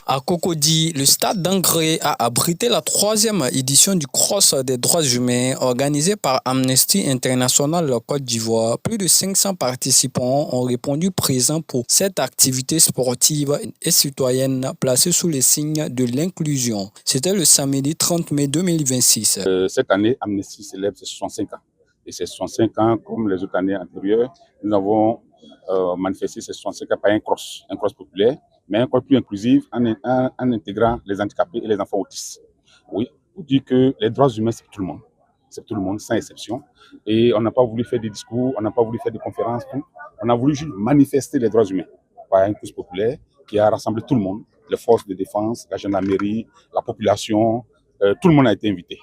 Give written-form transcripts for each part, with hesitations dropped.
À Cocody, le stade d'Angré a abrité la 3e édition du Cross des droits humains organisé par Amnesty International Côte d'Ivoire. Plus de 500 participants ont répondu présents pour cette activité sportive et citoyenne placée sous les signes de l'inclusion. C'était le samedi 30 mai 2026. Cette année, Amnesty célèbre ses 65 ans. Et ces 65 ans, comme les autres années antérieures, nous avons manifesté ces 65 ans par un cross populaire, mais un cross plus inclusif en intégrant les handicapés et les enfants autistes. Oui, pour dire que les droits humains, c'est tout le monde, sans exception. Et on n'a pas voulu faire des discours, on n'a pas voulu faire des conférences, tout. On a voulu juste manifester les droits humains par un cross populaire qui a rassemblé tout le monde, les forces de défense, la gendarmerie, la population, tout le monde a été invité.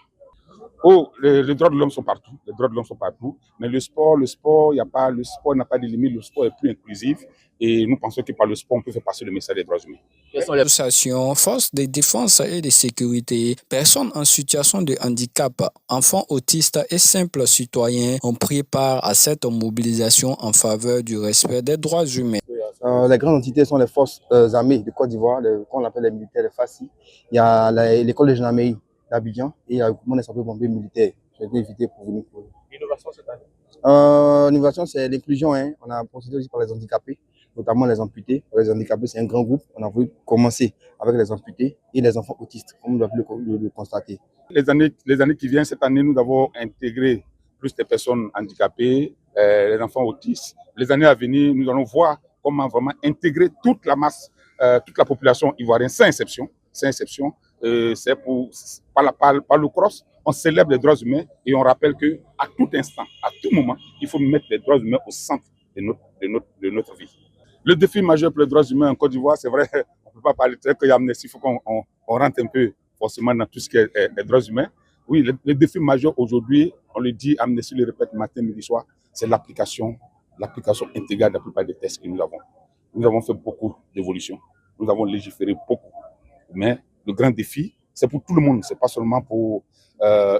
Oh, les droits de l'homme sont partout. Les droits de l'homme sont partout. Mais le sport, le sport n'a pas de limite. Le sport est plus inclusif. Et nous pensons que par le sport, on peut faire passer le message des droits humains. Quelles sont les associations, forces de défense et de sécurité, personnes en situation de handicap, enfants autistes et simples citoyens ont pris part à cette mobilisation en faveur du respect des droits humains. Les grandes entités sont les forces armées de Côte d'Ivoire, qu'on appelle les militaires, les FACI. Il y a l'école de gendarmerie d'Abidjan et il y a le groupement des sapeurs-pompiers militaires. J'ai été invité pour venir. L'innovation cette année L'innovation, c'est l'inclusion. On a procédé aussi par les handicapés, notamment les amputés. Les handicapés, c'est un grand groupe. On a voulu commencer avec les amputés et les enfants autistes, comme vous avez pu le constater. Les années qui viennent, cette année, nous avons intégré plus de personnes handicapées, les enfants autistes. Les années à venir, nous allons voir comment vraiment intégrer toute la masse, toute la population ivoirienne, sans exception. C'est par le cross, on célèbre les droits humains et on rappelle qu'à tout instant, à tout moment, il faut mettre les droits humains au centre de notre vie. Le défi majeur pour les droits humains en Côte d'Ivoire, c'est vrai, on ne peut pas parler de Amnesty, il faut qu'on rentre un peu forcément dans tout ce qui est les droits humains. Oui, le défi majeur aujourd'hui, on le dit, Amnesty le répète matin, midi, soir, c'est l'application intégrale de la plupart des textes que nous avons. Nous avons fait beaucoup d'évolutions, nous avons légiféré beaucoup, mais le grand défi, c'est pour tout le monde, c'est pas seulement pour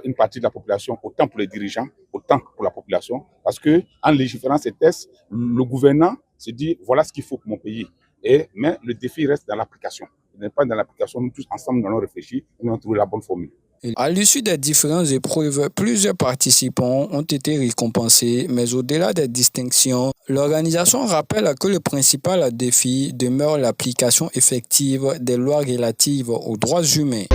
une partie de la population, autant pour les dirigeants, autant que pour la population, parce que en légiférant ces textes, le gouvernant se dit voilà ce qu'il faut pour mon pays. Mais le défi reste dans l'application. Il n'est pas dans l'application, nous tous ensemble nous allons réfléchir et nous allons trouver la bonne formule. À l'issue des différentes épreuves, plusieurs participants ont été récompensés, mais au-delà des distinctions, l'organisation rappelle que le principal défi demeure l'application effective des lois relatives aux droits humains.